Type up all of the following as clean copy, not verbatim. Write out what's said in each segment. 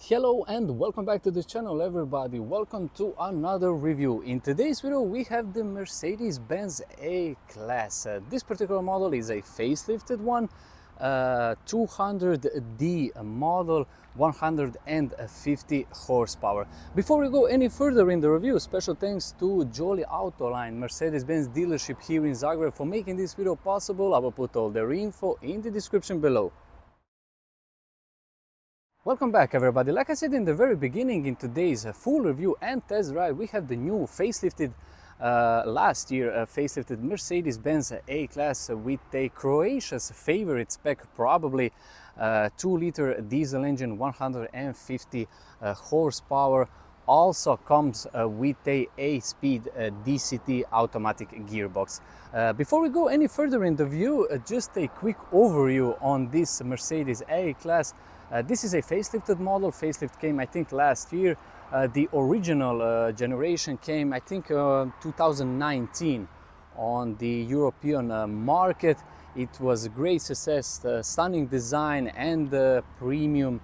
Hello and welcome back to the channel, everybody. Welcome to another review. In today's video we have the Mercedes-Benz A-Class. This particular model is a facelifted one, 200D model, 150 horsepower. Before we go any further in the review, special thanks to Jolly AUTOline, Mercedes-Benz dealership here in Zagreb, for making this video possible. I will put all their info in the description below. Welcome back, everybody. Like I said in the very beginning, in today's full review and test drive, we have the new facelifted, last year facelifted Mercedes-Benz A-Class with a Croatia's favorite spec, probably 2-liter diesel engine, 150 horsepower. Also comes with a 8-speed DCT automatic gearbox. Before we go any further in the view, just a quick overview on this Mercedes A-Class. This is a facelifted model. Facelift came, I think, last year. The original generation came, I think, 2019 on the European market. It was a great success, stunning design and premium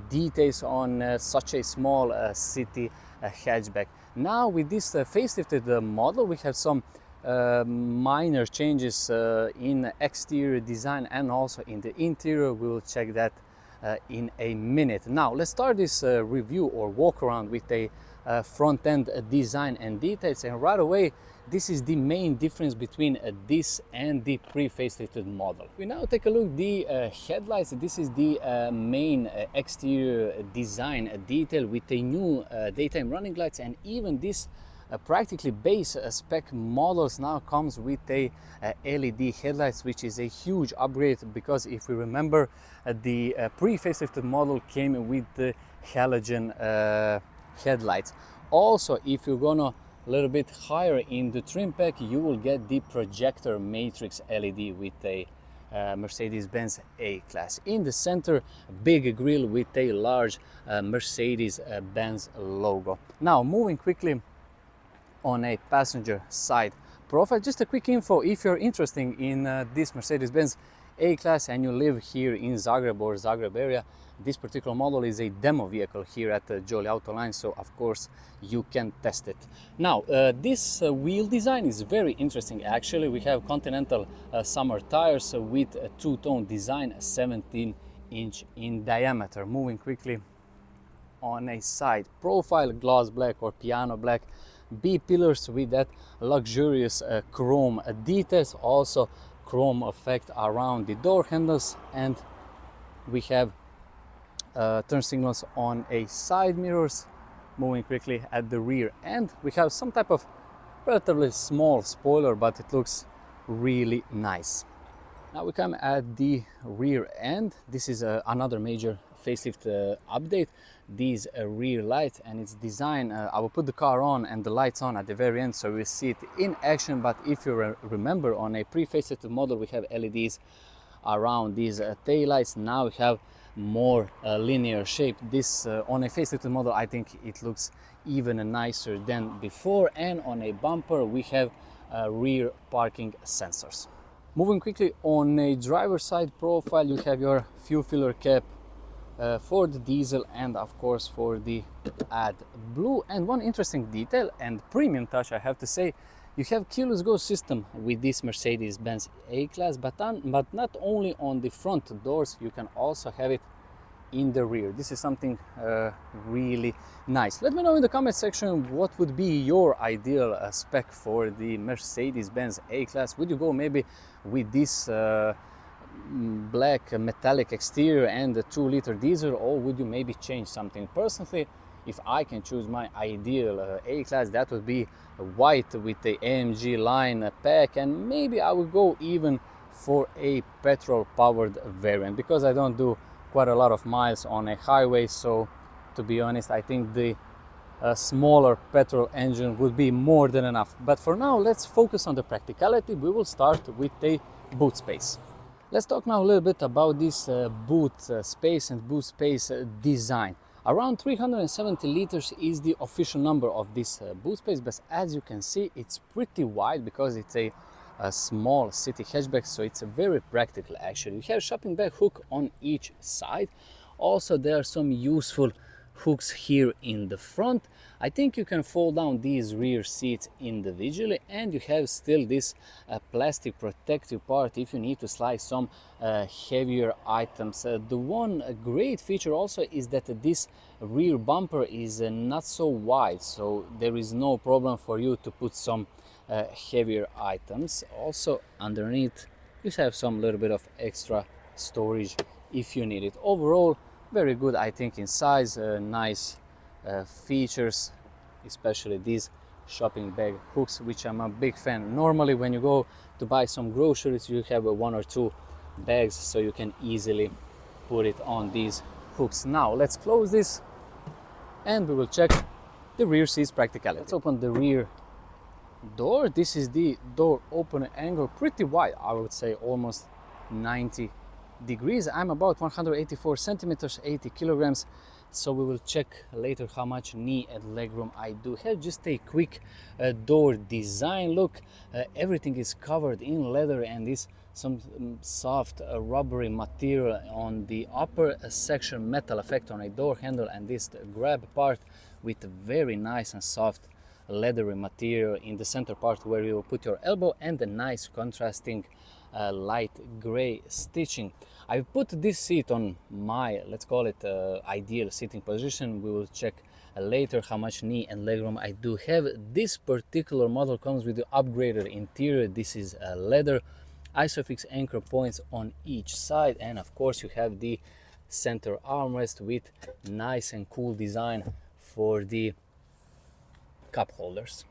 details on such a small city hatchback. Now with this facelifted model, we have some minor changes in exterior design and also in the interior. We will check that in a minute. Now let's start this review or walk around with a front end design and details, and right away this is the main difference between this and the pre-facelifted model. We now take a look at the headlights. This is the main exterior design detail with the new daytime running lights, and even this practically base spec models now comes with a LED headlights, which is a huge upgrade, because if we remember, the pre-facelifted model came with the halogen headlights. Also, if you're gonna a little bit higher in the trim pack, you will get the projector matrix LED with a Mercedes-Benz A-Class. In the center, big grille with a large Mercedes-Benz logo. Now moving quickly on a passenger side profile, just a quick info: if you're interested in this Mercedes-Benz A-Class and you live here in Zagreb or Zagreb area, this particular model is a demo vehicle here at Jolly AUTOline, so of course you can test it. Now this wheel design is very interesting actually. We have Continental summer tires with a two-tone design, 17-inch in diameter. Moving quickly on a side profile, gloss black or piano black B pillars with that luxurious chrome details, also chrome effect around the door handles, and we have turn signals on a side mirrors. Moving quickly at the rear end, we have some type of relatively small spoiler, but it looks really nice. Now we come at the rear end. This is another major facelift update. These rear lights and its design, I will put the car on and the lights on at the very end so we see it in action. But if you remember, on a pre-facelifted model we have LEDs around these tail lights. Now we have more linear shape. This on a facelifted model, I think it looks even nicer than before. And on a bumper we have rear parking sensors. Moving quickly on a driver side profile, you have your fuel filler cap for the diesel and of course for the AdBlue. And one interesting detail and premium touch, I have to say, you have keyless go system with this Mercedes-Benz A-Class, but not only on the front doors, you can also have it in the rear. This is something really nice. Let me know in the comment section what would be your ideal spec for the Mercedes-Benz A-Class. Would you go maybe with this black metallic exterior and the 2-liter diesel, or would you maybe change something? Personally, if I can choose my ideal A-Class, that would be white with the AMG line pack, and maybe I would go even for a petrol powered variant, because I don't do quite a lot of miles on a highway. So to be honest, I think the smaller petrol engine would be more than enough. But for now, let's focus on the practicality. We will start with the boot space. Let's talk now a little bit about this boot space and boot space design. Around 370 liters is the official number of this boot space, but as you can see, it's pretty wide because it's a small city hatchback, so it's very practical actually. You have shopping bag hook on each side. Also, there are some useful hooks here in the front. I think you can fold down these rear seats individually, and you have still this plastic protective part if you need to slide some heavier items. The one great feature also is that this rear bumper is not so wide, so there is no problem for you to put some heavier items. Also underneath you have some little bit of extra storage if you need it. Overall, very good, I think, in size. Nice features, especially these shopping bag hooks, which I'm a big fan. Normally when you go to buy some groceries, you have one or two bags, so you can easily put it on these hooks. Now let's close this and we will check the rear seats practicality. Let's open the rear door. This is the door opening angle, pretty wide, I would say almost 90 degrees. I'm about 184 centimeters, 80 kilograms, so we will check later how much knee and leg room I do have. Just a quick door design look. Everything is covered in leather and this some soft rubbery material on the upper section, metal effect on a door handle, and this grab part with very nice and soft leathery material in the center part where you will put your elbow, and a nice contrasting light gray stitching. I've put this seat on my, let's call it ideal sitting position. We will check later how much knee and leg room I do have. This particular model comes with the upgraded interior. This is leather, isofix anchor points on each side, and of course you have the center armrest with nice and cool design for the cup holders.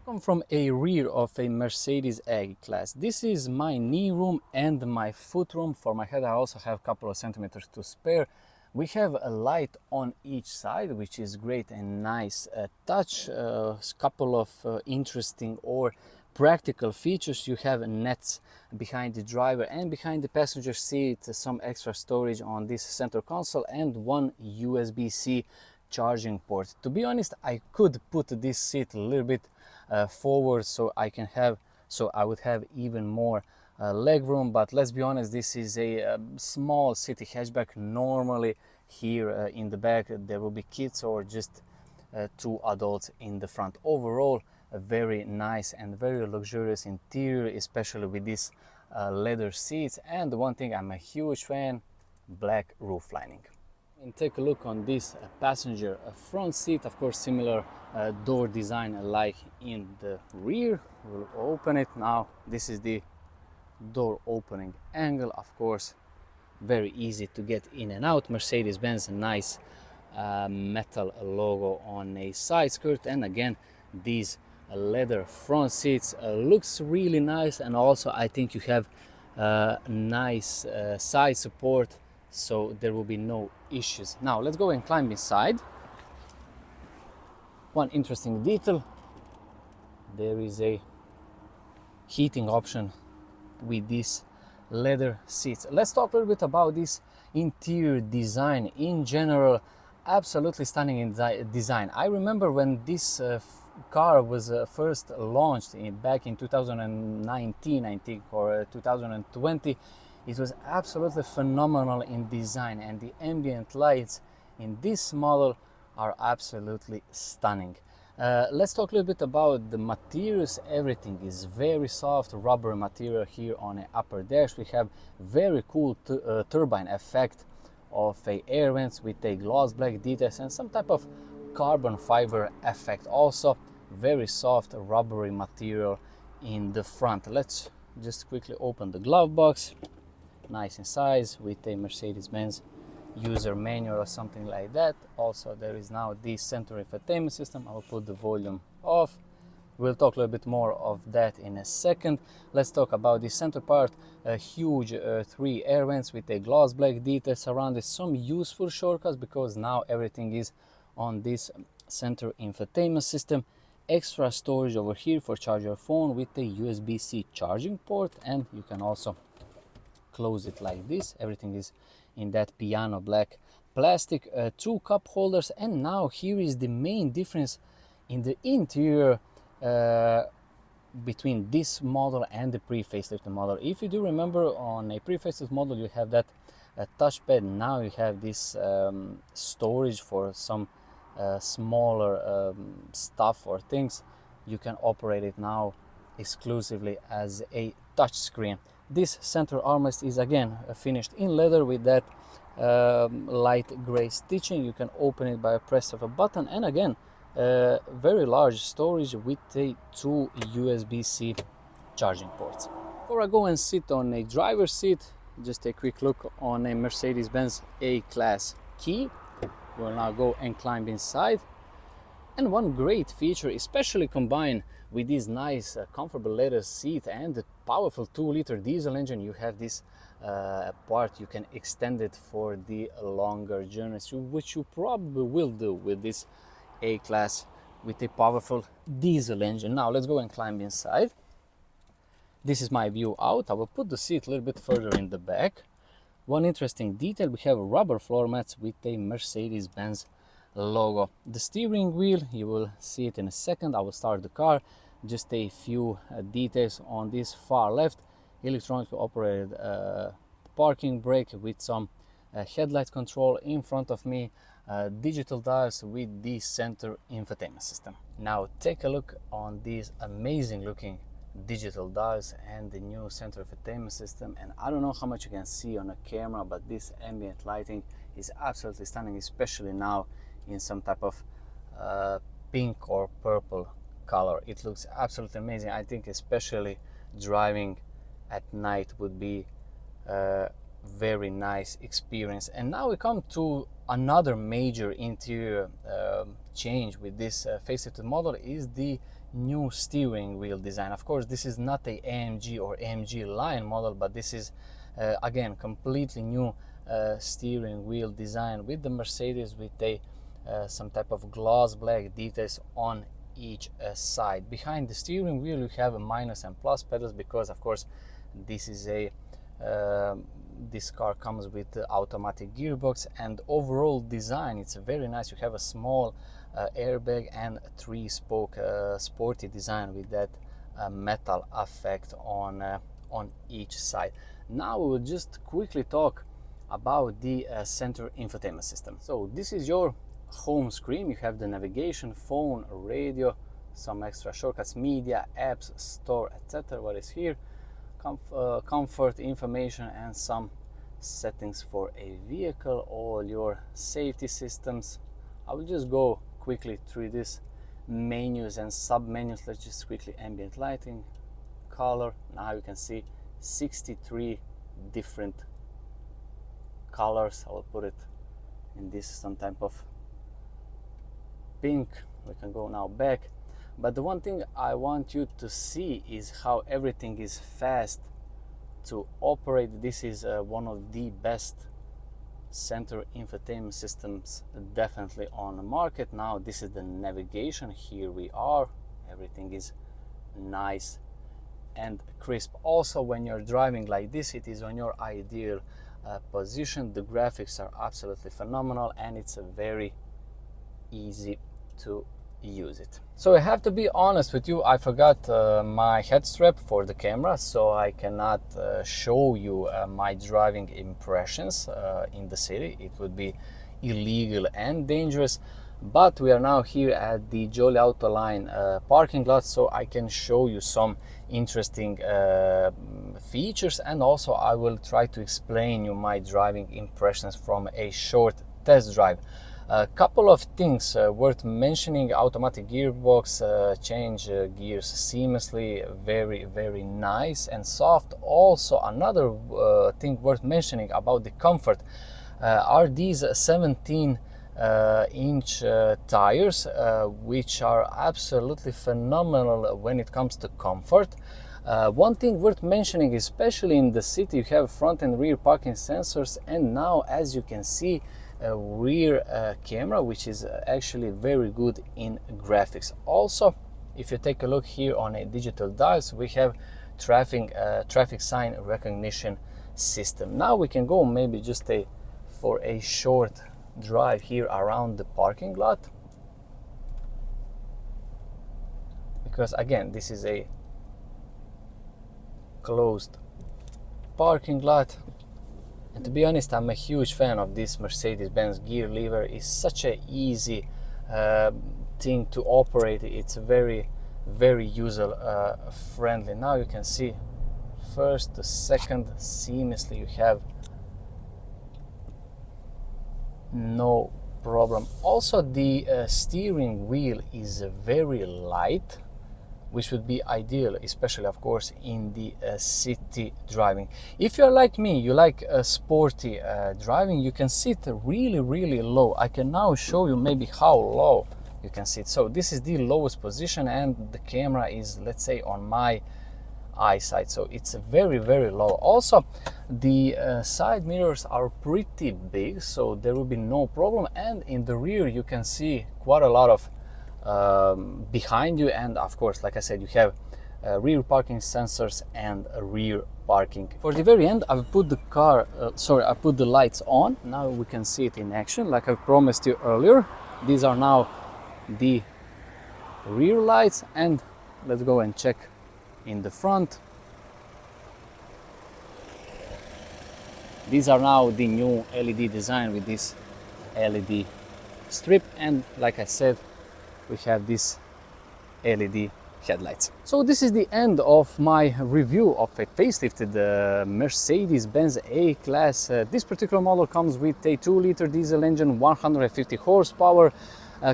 Come from a rear of a Mercedes A-Class. This is my knee room and my foot room. For my head I also have a couple of centimeters to spare. We have a light on each side, which is great and nice touch. A couple of interesting or practical features. You have nets behind the driver and behind the passenger seat, some extra storage on this center console, and one USB-C charging port. To be honest, I could put this seat a little bit forward so I would have even more leg room, but let's be honest, this is a small city hatchback. Normally here in the back there will be kids or just two adults in the front. Overall, a very nice and very luxurious interior, especially with these leather seats, and the one thing I'm a huge fan, black roof lining. And take a look on this passenger front seat. Of course, similar door design like in the rear. We'll open it now. This is the door opening angle. Of course, very easy to get in and out. Mercedes-Benz, nice metal logo on a side skirt, and again these leather front seats looks really nice, and also I think you have nice side support, so there will be no issues. Now let's go and climb inside. One interesting detail, there is a heating option with these leather seats. Let's talk a little bit about this interior design in general. Absolutely stunning in design. I remember when this car was first launched back in 2019, I think, or 2020. It was absolutely phenomenal in design, and the ambient lights in this model are absolutely stunning. Let's talk a little bit about the materials. Everything is very soft rubber material here on the upper dash. We have very cool turbine effect of a air vents with a gloss black details and some type of carbon fiber effect. Also very soft rubbery material in the front. Let's just quickly open the glove box. Nice in size with a Mercedes-Benz user manual or something like that. Also there is now the center infotainment system. I will put the volume off. We'll talk a little bit more of that in a second. Let's talk about the center part. A huge 3 air vents with a gloss black details around it. Some useful shortcuts because now everything is on this center infotainment system. Extra storage over here for charge your phone with the USB-C charging port, and you can also close it like this. Everything is in that piano black plastic. 2 cup holders, and now here is the main difference in the interior between this model and the pre-facelift model. If you do remember, on a pre-facelift model you have that touchpad. Now you have this storage for some smaller stuff or things. You can operate it now exclusively as a touch screen. This center armrest is again finished in leather with that light gray stitching. You can open it by a press of a button, and again very large storage with a 2 USB-C charging ports. Before I go and sit on a driver's seat, just a quick look on a Mercedes-Benz A-Class key. We'll now go and climb inside. And one great feature, especially combined with this nice comfortable leather seat and the powerful 2-liter diesel engine, you have this part you can extend it for the longer journeys, which you probably will do with this A-Class with a powerful diesel engine. Now let's go and climb inside. This is my view out. I will put the seat a little bit further in the back. One interesting detail, we have rubber floor mats with a Mercedes-Benz logo. The steering wheel, you will see it in a second. I will start the car. Just a few details on this far left. Electronically operated parking brake with some headlight control in front of me. Digital dials with the center infotainment system. Now take a look on these amazing looking digital dials and the new center infotainment system. And I don't know how much you can see on a camera, but this ambient lighting is absolutely stunning, especially now in some type of pink or purple color. It looks absolutely amazing. I think especially driving at night would be a very nice experience. And now we come to another major interior change with this facelifted model is the new steering wheel design. Of course, this is not a AMG or AMG line model, but this is again completely new steering wheel design with the Mercedes with a some type of gloss black details on each side. Behind the steering wheel you have a minus and plus pedals because of course this is a this car comes with the automatic gearbox, and overall design it's very nice. You have a small airbag and 3-spoke sporty design with that metal effect on each side. Now we will just quickly talk about the center infotainment system. So this is your home screen. You have the navigation, phone, radio, some extra shortcuts, media, apps, store, etc. What is here? Comfort, information, and some settings for a vehicle, all your safety systems. I will just go quickly through these menus and sub menus. Let's just quickly ambient lighting, color. Now you can see 63 different colors. I will put it in this some type of pink. We can go now back. But the one thing I want you to see is how everything is fast to operate. This is one of the best center infotainment systems definitely on the market. Now this is the navigation. Here we are. Everything is nice and crisp. Also, when you're driving like this, it is on your ideal position. The graphics are absolutely phenomenal and it's a very easy to use it. So I have to be honest with you, I forgot my head strap for the camera, so I cannot show you my driving impressions in the city. It would be illegal and dangerous, but we are now here at the Jolly AUTOline parking lot, so I can show you some interesting features, and also I will try to explain you my driving impressions from a short test drive. A couple of things worth mentioning: automatic gearbox, change gears seamlessly, very nice and soft. Also another thing worth mentioning about the comfort are these 17-inch tires, which are absolutely phenomenal when it comes to comfort. One thing worth mentioning, especially in the city, you have front and rear parking sensors, and now as you can see, a rear camera, which is actually very good in graphics. Also, if you take a look here on a digital dials, we have traffic sign recognition system. Now we can go maybe just for a short drive here around the parking lot, because again this is a closed parking lot. And to be honest, I'm a huge fan of this Mercedes-Benz gear lever. It's such a easy thing to operate. It's very user friendly. Now you can see first to second seamlessly, you have no problem. Also the steering wheel is very light, which would be ideal, especially of course in the city driving. If you're like me, you like sporty driving, you can sit really low. I can now show you maybe how low you can sit. So this is the lowest position and the camera is, let's say, on my eyesight, so it's very low. Also the side mirrors are pretty big, so there will be no problem, and in the rear you can see quite a lot of behind you, and of course, like I said, you have rear parking sensors and rear parking. For the very end, I've put the I put the lights on. Now we can see it in action, like I promised you earlier. These are now the rear lights, and let's go and check in the front. These are now the new LED design with this LED strip, and like I said, we have this LED headlights. So this is the end of my review of a facelifted Mercedes-Benz A-Class. This particular model comes with a 2-liter diesel engine, 150 horsepower,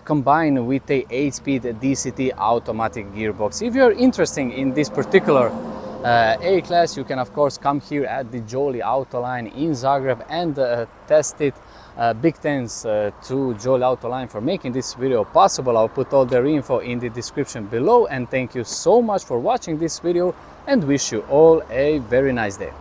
combined with a 8-speed DCT automatic gearbox. If you're interested in this particular A-Class, you can of course come here at the AUTOline in Zagreb and test it. Big thanks to AUTOline for making this video possible. I'll put all their info in the description below, and thank you so much for watching this video, and wish you all a very nice day.